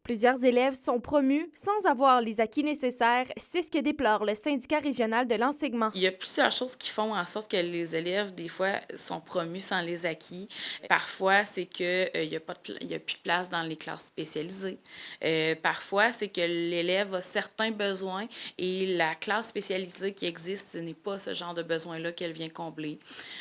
Plusieurs élèves sont promus sans avoir les acquis nécessaires, c'est ce que déplore le syndicat régional de l'enseignement. Il y a plusieurs choses qui font en sorte que les élèves, des fois, sont promus sans les acquis. Parfois, c'est qu'il n'y a plus de place dans les classes spécialisées. Parfois, c'est que l'élève a certains besoins et la classe spécialisée qui existe, ce n'est pas ce genre de besoin-là qu'elle vient combler.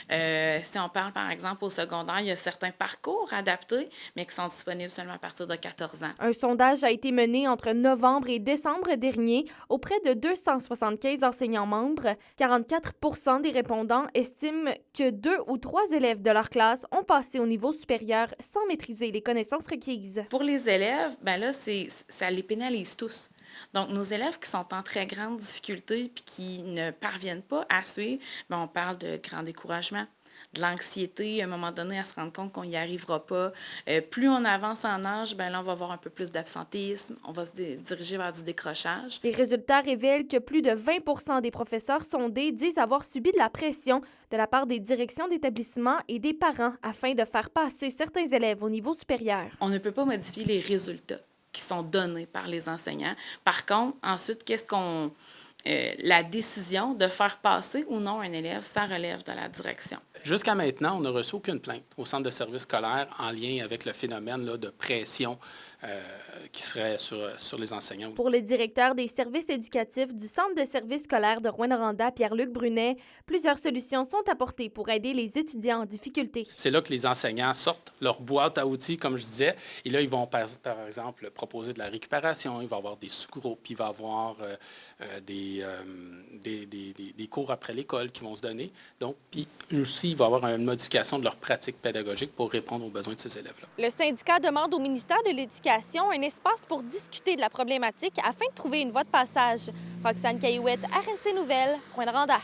Si on parle, par exemple, au secondaire, il y a certains parcours adaptés, mais qui sont disponibles seulement à partir de 14 ans. Un sondage a été mené entre novembre et décembre dernier auprès de 275 enseignants membres. 44 des répondants estiment que 2 ou 3 élèves de leur classe ont passé au niveau supérieur sans maîtriser les connaissances requises. Pour les élèves, ben là, ça les pénalise tous. Donc, nos élèves qui sont en très grande difficulté puis qui ne parviennent pas à suivre, ben on parle de grand découragement, de l'anxiété, à un moment donné, à se rendre compte qu'on n'y arrivera pas. Plus on avance en âge, ben là, on va avoir un peu plus d'absentéisme, on va se diriger vers du décrochage. Les résultats révèlent que plus de 20 des professeurs sondés disent avoir subi de la pression de la part des directions d'établissement et des parents afin de faire passer certains élèves au niveau supérieur. On ne peut pas modifier les résultats qui sont donnés par les enseignants. Par contre, ensuite, la décision de faire passer ou non un élève, ça relève de la direction. Jusqu'à maintenant, on n'a reçu aucune plainte au centre de services scolaires en lien avec le phénomène là, de pression qui serait sur les enseignants. Pour le directeur des services éducatifs du Centre de services scolaires de Rouyn-Noranda, Pierre-Luc Brunet, plusieurs solutions sont apportées pour aider les étudiants en difficulté. C'est là que les enseignants sortent leur boîte à outils, comme je disais, et là, ils vont, par exemple, proposer de la récupération, il va y avoir des sous-groupes, il va y avoir des cours après l'école qui vont se donner. Donc, puis aussi, il va y avoir une modification de leur pratique pédagogique pour répondre aux besoins de ces élèves-là. Le syndicat demande au ministère de l'Éducation un espace pour discuter de la problématique afin de trouver une voie de passage. Roxane Caillouette, RNC Nouvelles, Rouyn-Noranda.